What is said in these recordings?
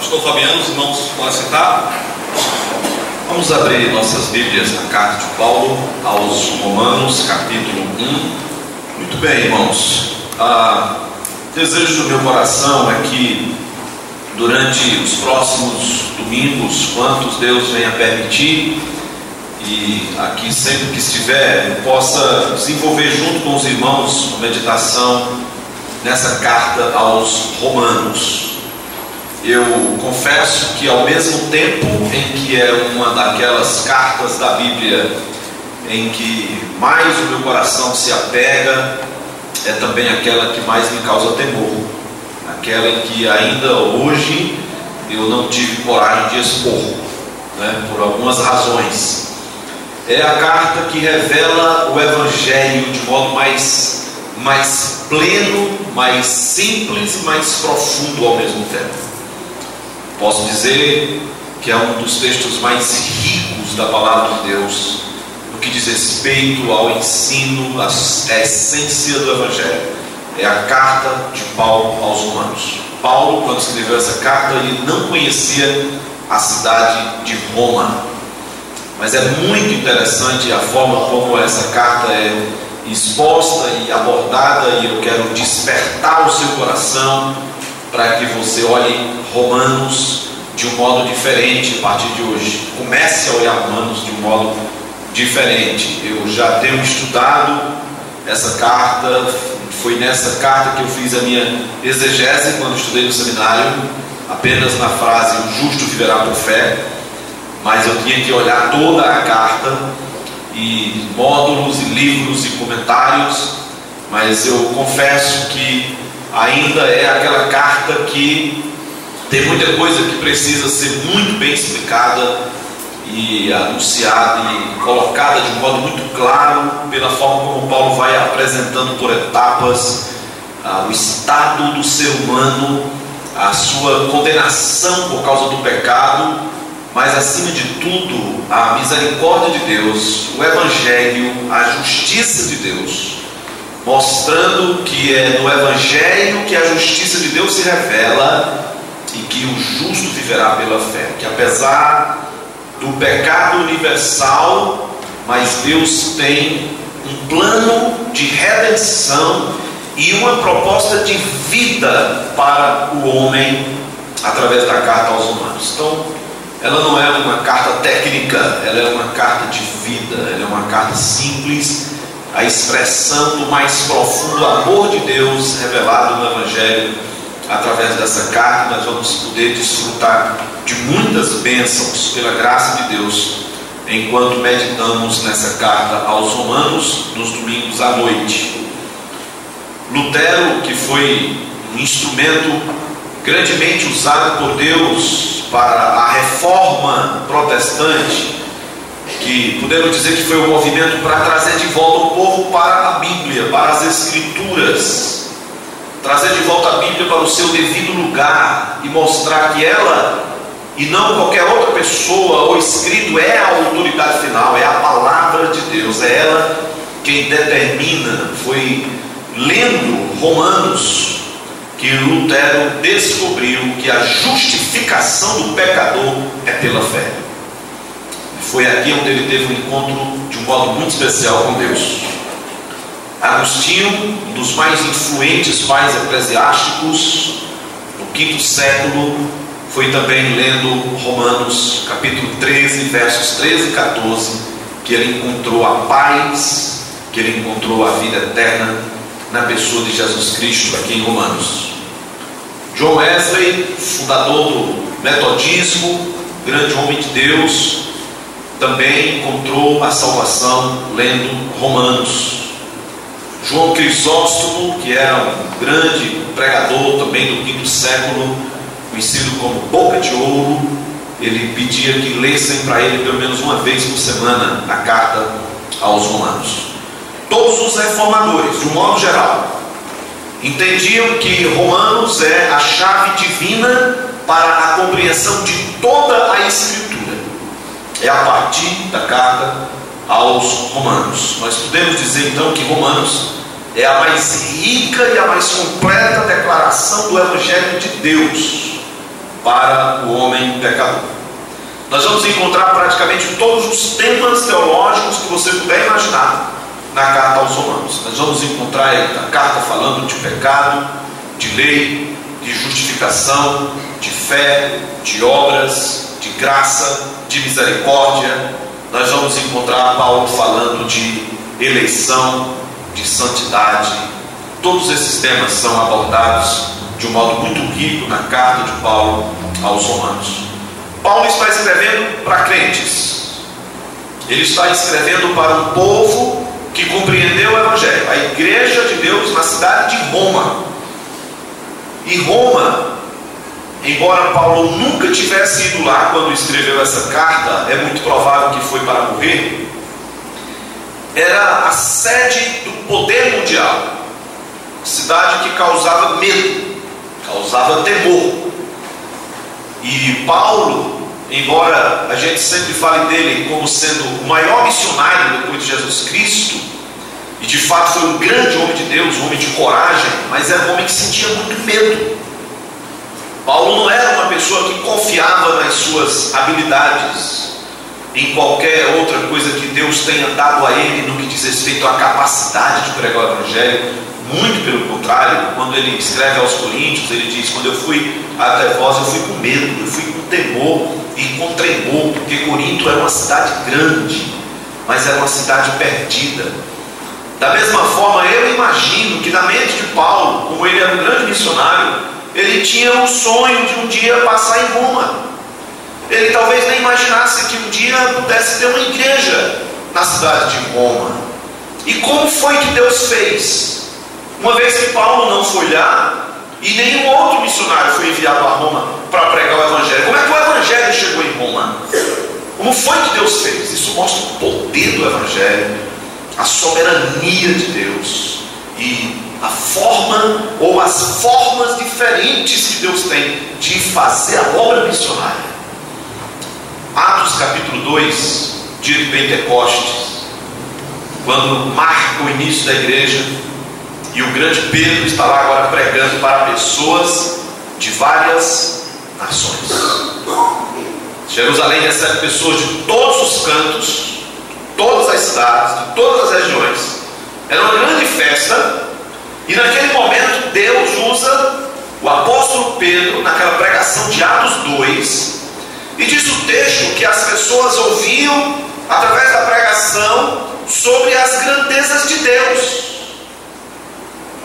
Pastor Fabiano, os irmãos podem sentar. Vamos abrir nossas Bíblias na carta de Paulo aos Romanos, capítulo 1. Muito bem, irmãos. Desejo do meu coração é que durante os próximos domingos, quantos Deus venha permitir, e aqui sempre que estiver, eu possa desenvolver junto com os irmãos uma meditação nessa carta aos Romanos. Eu confesso que ao mesmo tempo em que é uma daquelas cartas da Bíblia em que mais o meu coração se apega, é também aquela que mais me causa temor, aquela em que ainda hoje eu não tive coragem de expor, por algumas razões. É a carta que revela o Evangelho de modo mais pleno, mais simples e mais profundo ao mesmo tempo. Posso dizer que é um dos textos mais ricos da Palavra de Deus no que diz respeito ao ensino, à essência do Evangelho. É a carta de Paulo aos Romanos. Paulo, quando escreveu essa carta, ele não conhecia a cidade de Roma. Mas é muito interessante a forma como essa carta é exposta e abordada, e eu quero despertar o seu coração para que você olhe Romanos de um modo diferente a partir de hoje. Comece a olhar Romanos de um modo diferente. Eu já tenho estudado essa carta. Foi nessa carta que eu fiz a minha exegese quando estudei no seminário, apenas na frase "o justo viverá por fé", mas eu tinha que olhar toda a carta, e módulos, e livros, e comentários. Mas eu confesso que ainda é aquela carta que tem muita coisa que precisa ser muito bem explicada e anunciada e colocada de um modo muito claro, pela forma como Paulo vai apresentando por etapas o estado do ser humano, a sua condenação por causa do pecado, mas acima de tudo a misericórdia de Deus, o Evangelho, a justiça de Deus, mostrando que é no Evangelho que a justiça de Deus se revela e que o justo viverá pela fé. Que apesar do pecado universal, mas Deus tem um plano de redenção e uma proposta de vida para o homem através da carta aos Romanos. Então, ela não é uma carta técnica, ela é uma carta de vida, ela é uma carta simples, a expressão do mais profundo amor de Deus revelado no Evangelho. Através dessa carta nós vamos poder desfrutar de muitas bênçãos pela graça de Deus, enquanto meditamos nessa carta aos Romanos nos domingos à noite. Lutero, que foi um instrumento grandemente usado por Deus para a reforma protestante, que podemos dizer que foi um movimento para trazer de volta o povo para a Bíblia, para as Escrituras, trazer de volta a Bíblia para o seu devido lugar e mostrar que ela, e não qualquer outra pessoa ou escrito, é a autoridade final, é a palavra de Deus, é ela quem determina. Foi lendo Romanos que Lutero descobriu que a justificação do pecador é pela fé. Foi aqui onde ele teve um encontro de um modo muito especial com Deus. Agostinho, um dos mais influentes pais eclesiásticos no quinto século, foi também lendo Romanos capítulo 13, versos 13 e 14, que ele encontrou a paz, que ele encontrou a vida eterna na pessoa de Jesus Cristo aqui em Romanos. John Wesley, fundador do metodismo, grande homem de Deus, também encontrou a salvação lendo Romanos. João Crisóstomo, que era um grande pregador também do quinto século, conhecido como Boca de Ouro, ele pedia que lessem para ele pelo menos uma vez por semana a carta aos Romanos. Todos os reformadores, de um modo geral, entendiam que Romanos é a chave divina para a compreensão de toda a Escritura. É a partir da carta aos Romanos. Nós podemos dizer então que Romanos é a mais rica e a mais completa declaração do Evangelho de Deus. para o homem pecador. Nós vamos encontrar praticamente todos os temas teológicos que você puder imaginar na carta aos Romanos. Nós vamos encontrar a carta falando de pecado, de lei, de justificação, de fé, de obras, de graça, de misericórdia. Nós vamos encontrar Paulo falando de eleição, de santidade. Todos esses temas são abordados de um modo muito rico na carta de Paulo aos Romanos. Paulo está escrevendo para crentes. Ele está escrevendo para um povo que compreendeu o Evangelho, a igreja de Deus na cidade de Roma. E Roma, embora Paulo nunca tivesse ido lá quando escreveu essa carta, é muito provável que foi para morrer, era a sede do poder mundial, cidade que causava medo, causava temor. E Paulo, embora a gente sempre fale dele como sendo o maior missionário depois de Jesus Cristo, e de fato foi um grande homem de Deus, um homem de coragem, mas era um homem que sentia muito medo. Paulo não era uma pessoa que confiava nas suas habilidades, em qualquer outra coisa que Deus tenha dado a ele no que diz respeito à capacidade de pregar o Evangelho. Muito pelo contrário, quando ele escreve aos Coríntios, ele diz: quando eu fui até vós, eu fui com medo, eu fui com temor e com tremor, porque Corinto era uma cidade grande, mas era uma cidade perdida. Da mesma forma, eu imagino que na mente de Paulo, como ele era um grande missionário, ele tinha um sonho de um dia passar em Roma. Ele talvez nem imaginasse que um dia pudesse ter uma igreja na cidade de Roma. E como foi que Deus fez? Uma vez que Paulo não foi lá, e nenhum outro missionário foi enviado a Roma para pregar o Evangelho, como é que o Evangelho chegou em Roma? Como foi que Deus fez? Isso mostra o poder do Evangelho, a soberania de Deus e a forma ou as formas diferentes que Deus tem de fazer a obra missionária. Atos capítulo 2, dia de Pentecostes, quando marca o início da igreja, e o grande Pedro está lá agora pregando para pessoas de várias nações. Jerusalém recebe pessoas de todos os cantos, todas as cidades, de todas as regiões. Era uma grande festa, e naquele momento Deus usa o apóstolo Pedro naquela pregação de Atos 2, e diz o texto que as pessoas ouviam através da pregação sobre as grandezas de Deus.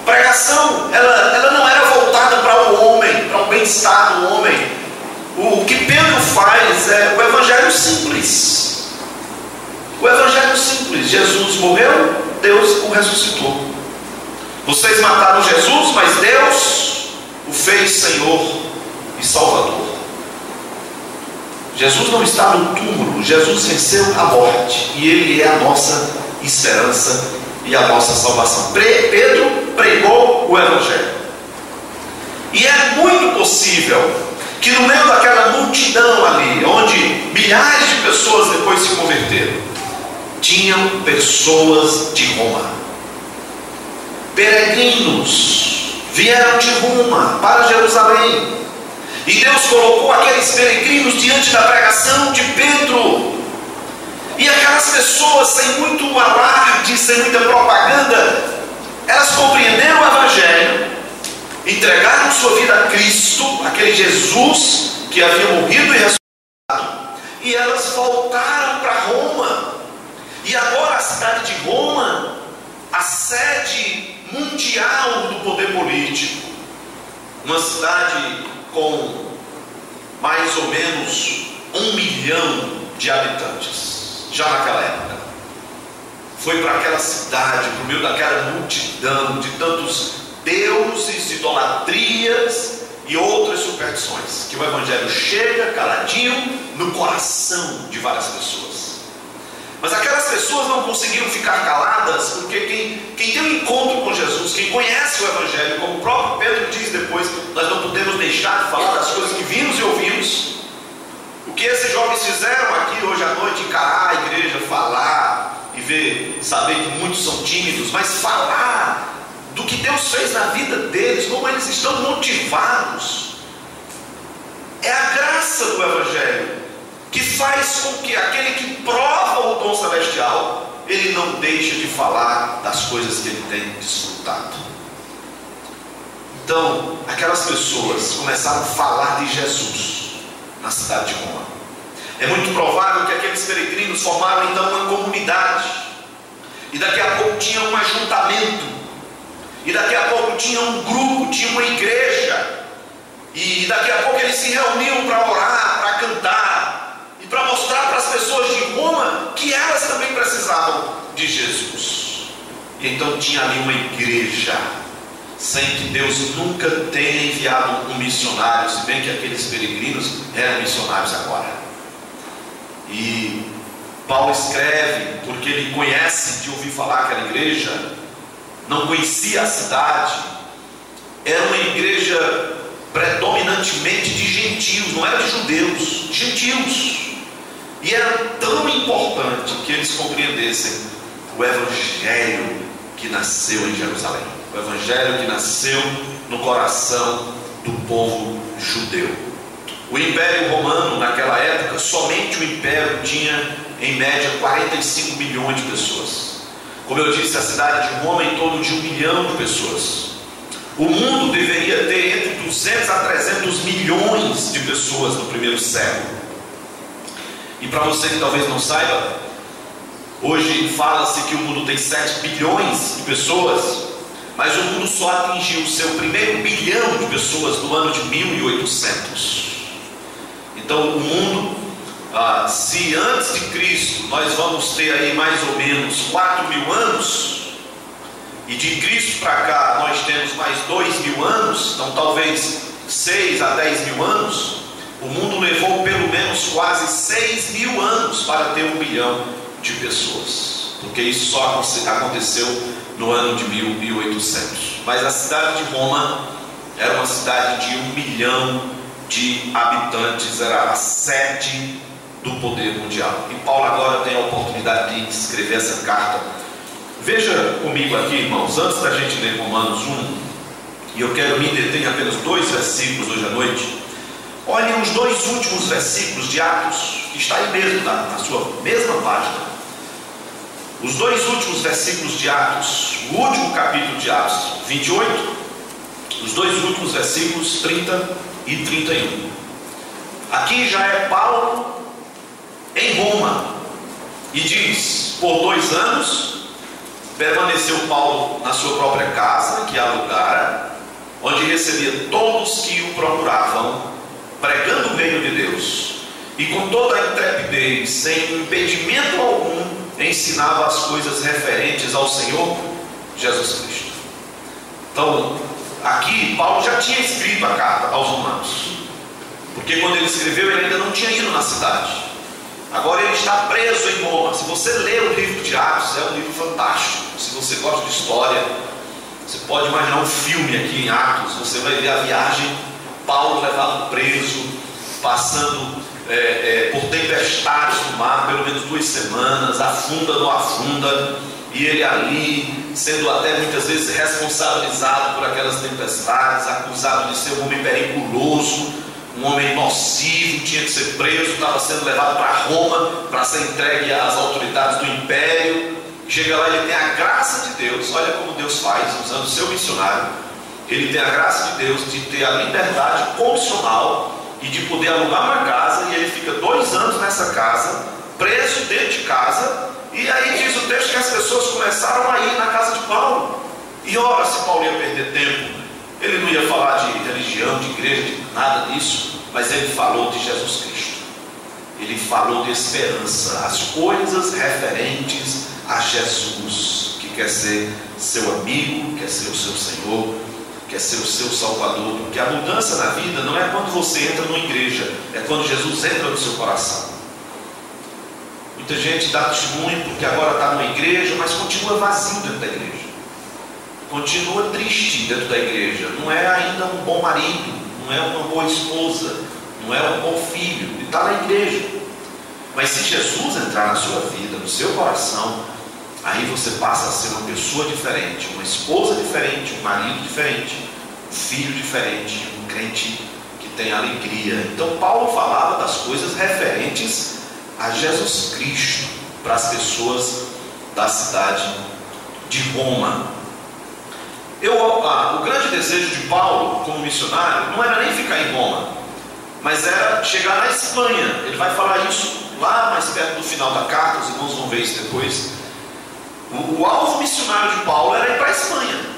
A pregação, ela não era voltada para o homem, para o bem-estar do homem. O que Pedro faz é o evangelho simples. O evangelho simples. Jesus morreu, Deus o ressuscitou. Vocês mataram Jesus, mas Deus o fez Senhor e Salvador. Jesus não está no túmulo, Jesus venceu a morte, e Ele é a nossa esperança e a nossa salvação. Pedro pregou o Evangelho, e é muito possível que no meio daquela multidão ali, onde milhares de pessoas depois se converteram, tinham pessoas de Roma, peregrinos, vieram de Roma para Jerusalém, e Deus colocou aqueles peregrinos diante da pregação de Pedro. E aquelas pessoas, sem muito alarde, sem muita propaganda, elas compreenderam o Evangelho, entregaram sua vida a Cristo, aquele Jesus que havia morrido e ressuscitado, e elas voltaram para Roma. E agora a cidade de Roma, a sede mundial do poder político, uma cidade com mais ou menos 1 milhão de habitantes. Já naquela época, foi para aquela cidade, por meio daquela multidão de tantos deuses, idolatrias e outras superstições, que o Evangelho chega caladinho no coração de várias pessoas. Mas aquelas pessoas não conseguiram ficar caladas, porque quem tem um encontro com Jesus, quem conhece o Evangelho, como o próprio Pedro diz depois, nós não podemos deixar de falar das coisas que vimos e ouvimos. O que esses jovens fizeram aqui hoje à noite, encarar a igreja, falar e saber que muitos são tímidos, mas falar do que Deus fez na vida deles, como eles estão motivados, é a graça do Evangelho que faz com que aquele que prova o dom celestial, ele não deixe de falar das coisas que ele tem desfrutado. Então, aquelas pessoas começaram a falar de Jesus na cidade de Roma. É muito provável que aqueles peregrinos formaram então uma comunidade, e daqui a pouco tinha um ajuntamento, e daqui a pouco tinha um grupo, tinha uma igreja, e daqui a pouco eles se reuniam para orar, para cantar, e para mostrar para as pessoas de Roma que elas também precisavam de Jesus. E então tinha ali uma igreja, sem que Deus nunca tenha enviado um missionário, se bem que aqueles peregrinos eram missionários agora. E Paulo escreve porque ele conhece de ouvir falar aquela igreja, não conhecia a cidade, era uma igreja predominantemente de gentios, não era de judeus, gentios. E era tão importante que eles compreendessem o Evangelho que nasceu em Jerusalém, o Evangelho que nasceu no coração do povo judeu. O Império Romano, naquela época, somente o Império tinha em média 45 milhões de pessoas. Como eu disse, a cidade de Roma em torno de 1 milhão de pessoas. O mundo deveria ter entre 200 a 300 milhões de pessoas no primeiro século. E para você que talvez não saiba, hoje fala-se que o mundo tem 7 bilhões de pessoas, mas o mundo só atingiu o seu primeiro bilhão de pessoas no ano de 1800. Então o mundo, se antes de Cristo nós vamos ter aí mais ou menos 4.000 anos, e de Cristo para cá nós temos mais 2.000 anos, então talvez 6 a 10.000 anos, o mundo levou pelo menos quase 6.000 anos para ter 1 bilhão de pessoas, porque isso só aconteceu no ano de 1800. Mas a cidade de Roma era uma cidade de 1 milhão de habitantes, era a sede do poder mundial. E Paulo agora tem a oportunidade de escrever essa carta. Veja comigo aqui, irmãos, antes da gente ler Romanos 1, e eu quero me deter em apenas 2 versículos hoje à noite. Olhem os 2 últimos versículos de Atos, que está aí mesmo, na sua mesma página. Os 2 últimos versículos de Atos, o último capítulo de Atos 28, os 2 últimos versículos 30 e 31. Aqui já é Paulo em Roma, e diz: por 2 anos permaneceu Paulo na sua própria casa, que alugara, onde recebia todos que o procuravam, pregando o reino de Deus, e com toda a intrepidez, sem impedimento algum, ensinava as coisas referentes ao Senhor Jesus Cristo. Então, aqui Paulo já tinha escrito a carta aos Romanos, porque quando ele escreveu ele ainda não tinha ido na cidade. Agora ele está preso em Roma. Se você ler o livro de Atos, é um livro fantástico. Se você gosta de história, você pode imaginar um filme aqui em Atos. Você vai ver a viagem, Paulo levado preso, passando por tempestades no mar, pelo menos 2 semanas, afunda, não afunda, e ele ali, sendo até muitas vezes responsabilizado por aquelas tempestades, acusado de ser um homem periculoso, um homem nocivo, tinha que ser preso, estava sendo levado para Roma, para ser entregue às autoridades do império. Chega lá, ele tem a graça de Deus, olha como Deus faz, usando o seu missionário. Ele tem a graça de Deus de ter a liberdade condicional e de poder alugar uma casa, e ele fica 2 anos nessa casa, preso dentro de casa. E aí diz o texto que as pessoas começaram a ir na casa de Paulo. E ora, se Paulo ia perder tempo, ele não ia falar de religião, de igreja, de nada disso, mas ele falou de Jesus Cristo. Ele falou de esperança, as coisas referentes a Jesus, que quer ser seu amigo, quer ser o seu Senhor, quer ser o seu Salvador. Porque a mudança na vida não é quando você entra numa igreja, é quando Jesus entra no seu coração. Muita gente dá testemunho porque agora está numa igreja, mas continua vazio dentro da igreja, continua triste dentro da igreja, não é ainda um bom marido, não é uma boa esposa, não é um bom filho, ele está na igreja. Mas se Jesus entrar na sua vida, no seu coração, aí você passa a ser uma pessoa diferente, uma esposa diferente, um marido diferente, um filho diferente, um crente que tem alegria. Então Paulo falava das coisas referentes a Jesus Cristo para as da cidade de Roma. O grande desejo de Paulo como missionário não era nem ficar em Roma, mas era chegar na Espanha. Ele vai falar isso lá mais perto do final da carta, os irmãos vão ver isso depois. O alvo missionário de Paulo era ir para a Espanha.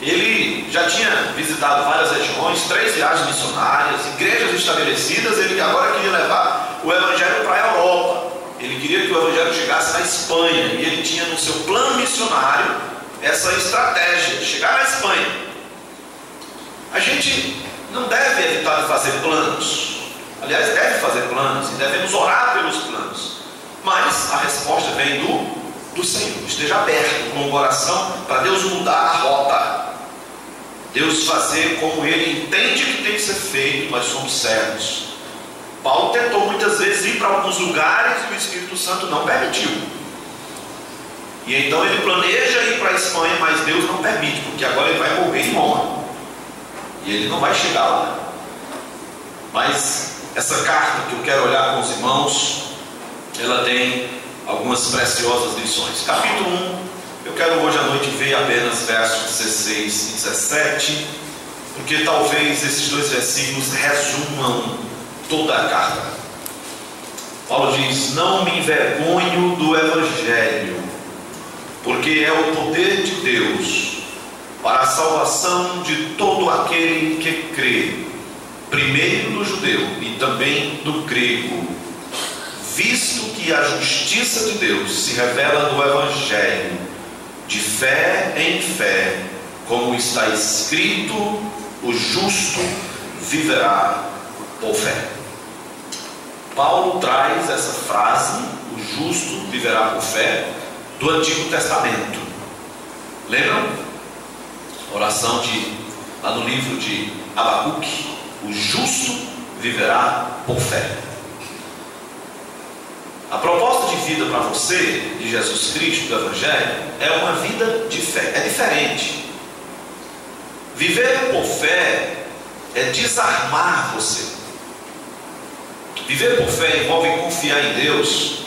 Ele já tinha visitado várias regiões, 3 viagens missionárias, igrejas estabelecidas. Ele agora queria levar o evangelho para a Europa. Ele queria que o evangelho chegasse na Espanha, e ele tinha no seu plano missionário essa estratégia de chegar na Espanha. A gente não deve evitar de fazer planos. Aliás, deve fazer planos e devemos orar pelos planos, mas a resposta vem do Senhor. Esteja aberto com o coração para Deus mudar a rota, Deus fazer como Ele entende que tem que ser feito. Nós somos servos. Paulo tentou muitas vezes ir para alguns lugares e o Espírito Santo não permitiu. E então ele planeja ir para a Espanha, mas Deus não permite, porque agora ele vai morrer em Roma e ele não vai chegar lá. Mas essa carta que eu quero olhar com os irmãos, ela tem algumas preciosas lições. Capítulo 1, eu quero hoje à noite ver apenas versos 16 e 17, porque talvez esses 2 versículos resumam toda a carta. Paulo diz: não me envergonho do Evangelho, porque é o poder de Deus para a salvação de todo aquele que crê, primeiro do judeu e também do grego, visto que a justiça de Deus se revela no Evangelho, de fé em fé, como está escrito: o justo viverá por fé. Paulo traz essa frase, o justo viverá por fé, do Antigo Testamento. Lembram? Oração lá no livro de Abacuque: o justo viverá por fé. A proposta de vida para você, de Jesus Cristo, do Evangelho, é uma vida de fé. É diferente. Viver por fé é desarmar você. Viver por fé envolve confiar em Deus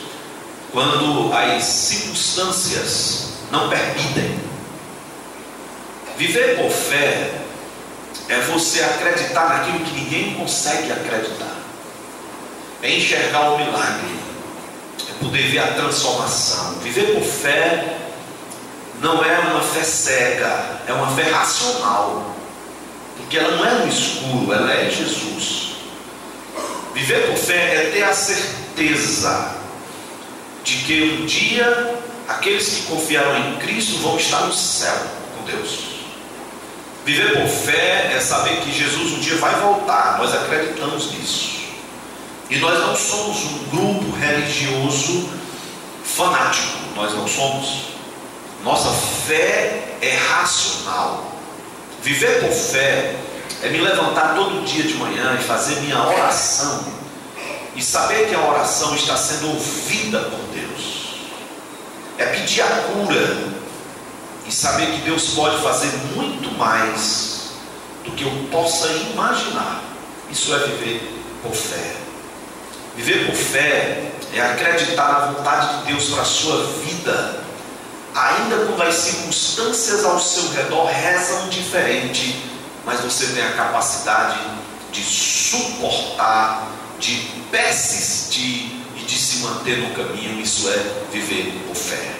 quando as circunstâncias não permitem. Viver por fé é você acreditar naquilo que ninguém consegue acreditar. É enxergar o milagre, é poder ver a transformação. Viver por fé não é uma fé cega, é uma fé racional, porque ela não é no escuro, ela é em Jesus. Viver por fé é ter a certeza de que um dia aqueles que confiaram em Cristo vão estar no céu com Deus. Viver por fé é saber que Jesus um dia vai voltar. Nós acreditamos nisso. E nós não somos um grupo religioso fanático. Nós não somos. Nossa fé é racional. Viver por fé é me levantar todo dia de manhã e fazer minha oração e saber que a oração está sendo ouvida por Deus. É pedir a cura e saber que Deus pode fazer muito mais do que eu possa imaginar. Isso é viver por fé. Viver por fé é acreditar na vontade de Deus para a sua vida, ainda quando as circunstâncias ao seu redor rezam diferente, mas você tem a capacidade de suportar, de persistir e de se manter no caminho. Isso é viver por fé.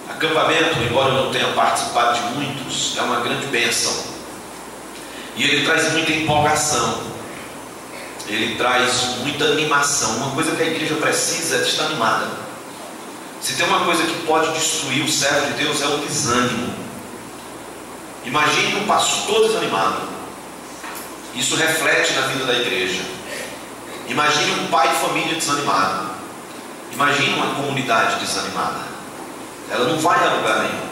Acampamento, embora eu não tenha participado de muitos, é uma grande bênção. E ele traz muita empolgação. Ele traz muita animação. Uma coisa que a igreja precisa é de estar animada. Se tem uma coisa que pode destruir o servo de Deus, é o desânimo. Imagine um pastor desanimado. Isso reflete na vida da igreja. Imagine um pai de família desanimado. Imagine uma comunidade desanimada. Ela não vai a lugar nenhum.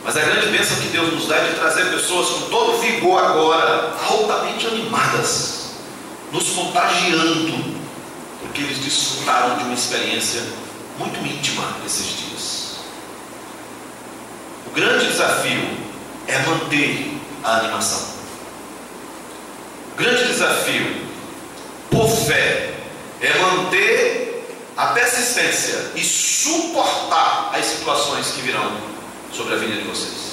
Mas a grande bênção que Deus nos dá é de trazer pessoas com todo vigor agora, altamente animadas, nos contagiando, porque eles desfrutaram de uma experiência muito íntima esses dias. O grande desafio é manter a animação. O grande desafio, por fé, é manter a persistência e suportar as situações que virão sobre a vida de vocês.